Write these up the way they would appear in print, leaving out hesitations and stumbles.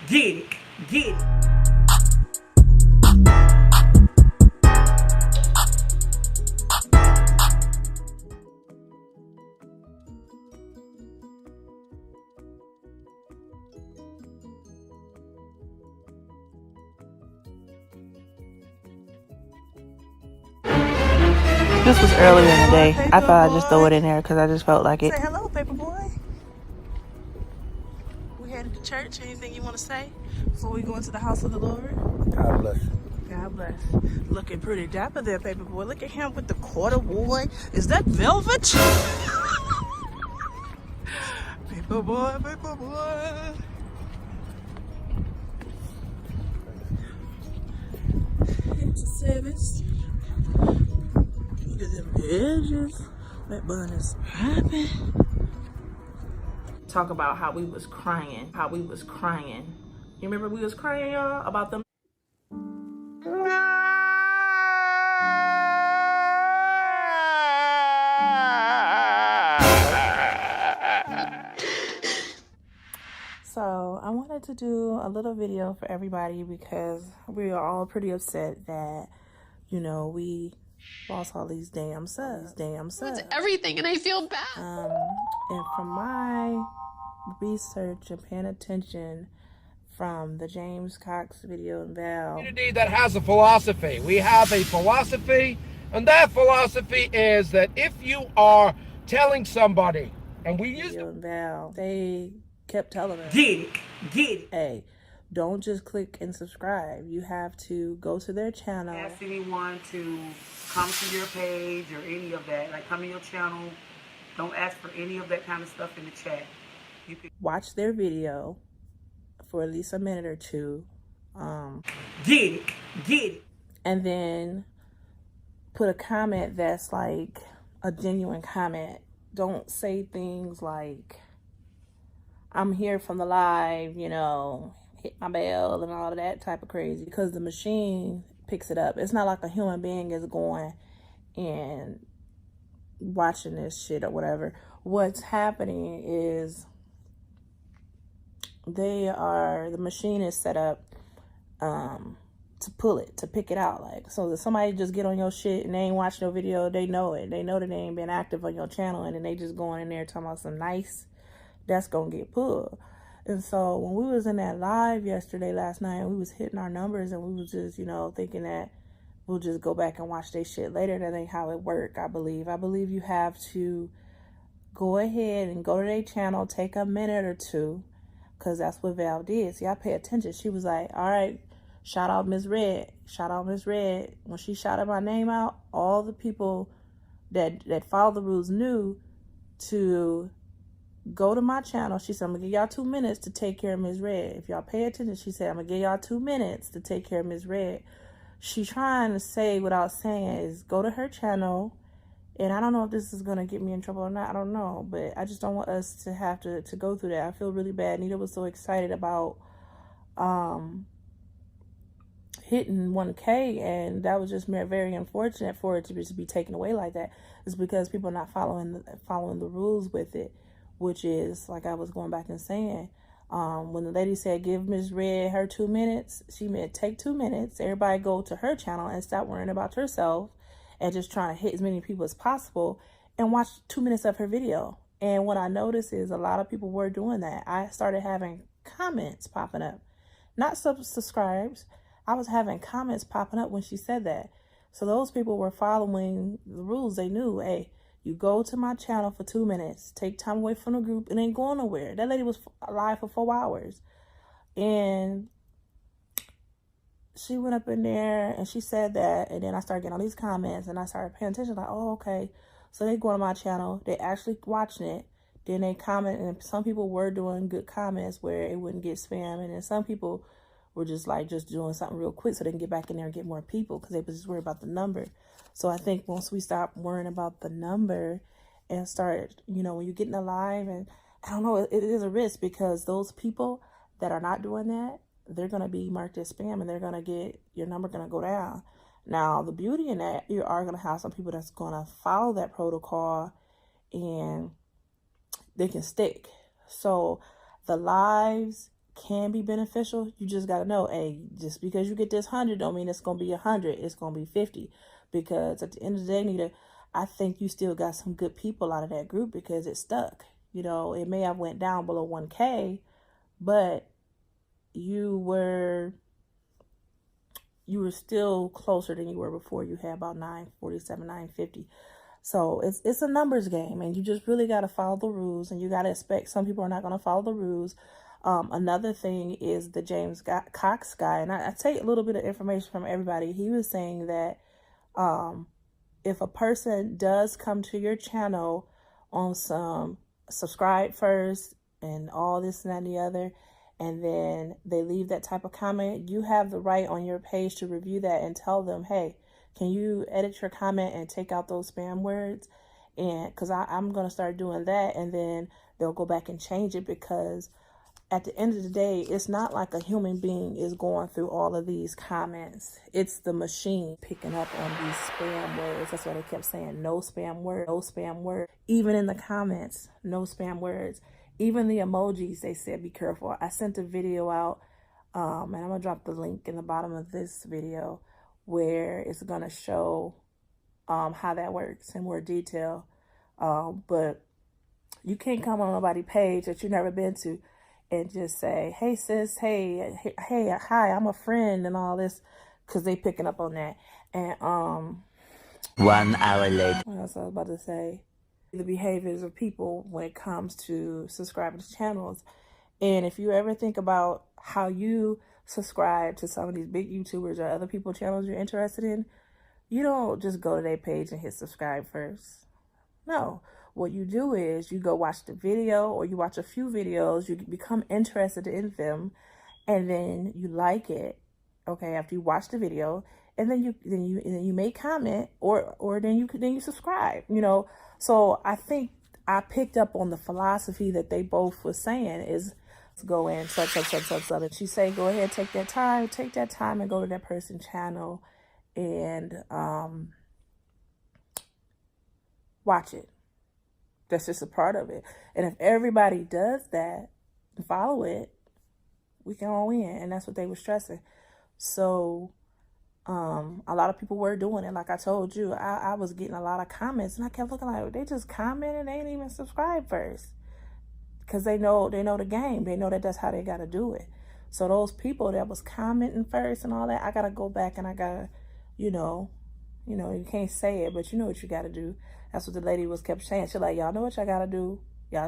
Get it. Get it. This was earlier in the day. I thought I'd just throw it in there because I just felt like it. Say hello, paper boy. We headed to church. Anything you want to say before we go into the house of the Lord? God bless you. God bless. Looking pretty dapper there, paper boy. Look at him with the corduroy. Is that velvet? Paper boy, paper boy. It's a service. Look at them edges. That bun is popping. Talk about how we was crying. You remember we was crying, y'all, about them? So I wanted to do a little video for everybody because we are all pretty upset that, you know, we lost all these damn subs. It's everything, and I feel bad. And from my research and paying attention from the James Cox video and Val. Community that has a philosophy. We have a philosophy, and that philosophy is that if you are telling somebody, and we use and Val, they kept telling us, Get it. Get it. hey, don't just click and subscribe. You have to go to their channel. Ask anyone to come to your page or any of that. Like, come to your channel. Don't ask for any of that kind of stuff in the chat. You can Watch their video for at least a minute or two. get it. Get it. And then put a comment that's like a genuine comment. Don't say things like, I'm here from the live, you know, hit my bell and all of that type of crazy, because the machine picks it up. It's not like a human being is going and watching this shit or whatever. What's happening is the machine is set up to pull it, to pick it out. Like, so if somebody just get on your shit and they ain't watch no video, they know it. They know that they ain't been active on your channel, and then they just going in there talking about some nice, that's gonna get pulled. And so when we was in that live last night, we was hitting our numbers, and we was just, you know, thinking that we'll just go back and watch their shit later. That ain't how it work, I believe. I believe you have to go ahead and go to their channel, take a minute or two, because that's what Val did. See, I pay attention. She was like, all right, shout out Miss Red. Shout out Miss Red. When she shouted my name out, all the people that follow the rules knew to go to my channel. She said, I'm going to give y'all 2 minutes to take care of Miss Red. If y'all pay attention, she said, I'm going to give y'all 2 minutes to take care of Miss Red. She's trying to say without saying is go to her channel. And I don't know if this is going to get me in trouble or not. I don't know. But I just don't want us to have to go through that. I feel really bad. Nita was so excited about hitting 1K. And that was just very unfortunate for it to be taken away like that. It's because people are not following the rules with it. Which is, like I was going back and saying, when the lady said, give Miss Red her 2 minutes, she meant take 2 minutes. Everybody go to her channel and stop worrying about yourself and just trying to hit as many people as possible and watch 2 minutes of her video. And what I noticed is a lot of people were doing that. I started having comments popping up, not subscribes. I was having comments popping up when she said that. So those people were following the rules. They knew, hey, you go to my channel for 2 minutes, take time away from the group, and ain't going nowhere. That lady was live for 4 hours. And she went up in there and she said that. And then I started getting all these comments and I started paying attention. Like, oh, okay. So they go on my channel. They actually watching it. Then they comment. And some people were doing good comments where it wouldn't get spam. And then some people were just doing something real quick so they can get back in there and get more people because they was just worried about the number. So I think once we stop worrying about the number and start, you know, when you get in the live, and I don't know, it is a risk because those people that are not doing that, they're going to be marked as spam and they're going to get, your number going to go down. Now, the beauty in that, you are going to have some people that's going to follow that protocol and they can stick. So the lives can be beneficial. You just got to know, hey, just because you get this 100 don't mean it's going to be 100. It's going to be 50. Because at the end of the day, Nita, I think you still got some good people out of that group because it stuck. You know, it may have went down below 1K, but you were still closer than you were before. You had about 947, 950. So it's a numbers game, and you just really got to follow the rules, and you got to expect some people are not going to follow the rules. Another thing is the James Cox guy, and I take a little bit of information from everybody. He was saying that if a person does come to your channel on some subscribe first and all this and that and the other, and then they leave that type of comment, you have the right on your page to review that and tell them, hey, can you edit your comment and take out those spam words? And because I'm going to start doing that, and then they'll go back and change it, because at the end of the day, it's not like a human being is going through all of these comments. It's the machine picking up on these spam words. That's why they kept saying no spam word, no spam word. Even in the comments, no spam words. Even the emojis, they said be careful. I sent a video out, and I'm going to drop the link in the bottom of this video where it's going to show how that works in more detail. But you can't come on nobody's page that you've never been to and just say, hey, sis, hey, hi, I'm a friend and all this, because they picking up on that. And 1 hour later. what else I was about to say? The behaviors of people when it comes to subscribing to channels. And if you ever think about how you subscribe to some of these big YouTubers or other people's channels you're interested in, you don't just go to their page and hit subscribe first. No. What you do is you go watch the video, or you watch a few videos, you become interested in them, and then you like it. Okay, after you watch the video, and then you make comment, or then you subscribe, you know. So I think I picked up on the philosophy that they both were saying is go in, such. And she say, go ahead, take that time and go to that person's channel and watch it. That's just a part of it. And if everybody does that and follow it, we can all win. And that's what they were stressing. So a lot of people were doing it. Like I told you, I was getting a lot of comments, and I kept looking like, they just commented, they ain't even subscribed first. Because they know the game. They know that that's how they got to do it. So those people that was commenting first and all that, I got to go back and I got to, you know, you can't say it, but you know what you got to do. That's what the lady kept saying. She's like, y'all know what y'all got to do.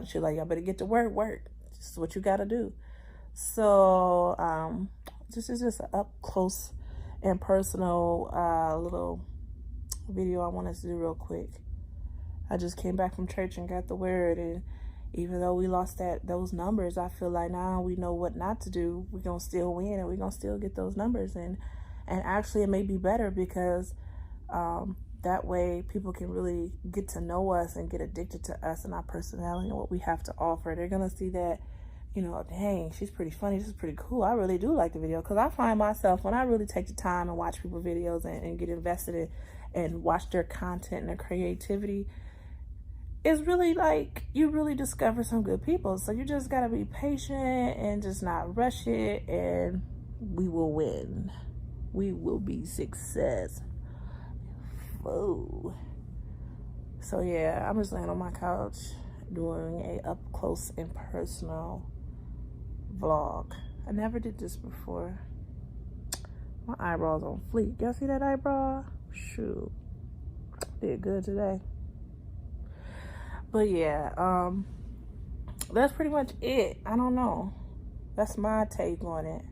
She's like, y'all better get to work. This is what you got to do. So this is just an up close and personal little video I wanted to do real quick. I just came back from church and got the word, and even though we lost those numbers, I feel like now we know what not to do. We're going to still win, and we're going to still get those numbers. And actually it may be better, because that way people can really get to know us and get addicted to us and our personality and what we have to offer. They're going to see that, you know, dang, she's pretty funny. This is pretty cool. I really do like the video, because I find myself, when I really take the time and watch people's videos and get invested in and watch their content and their creativity, it's really like you really discover some good people. So you just got to be patient and just not rush it, and we will win. We will be successful. So yeah, I'm just laying on my couch doing a up close and personal vlog. I never did this before. My eyebrows on fleek. Y'all see that eyebrow? Shoot, did good today. But yeah, that's pretty much it. I don't know. That's my take on it.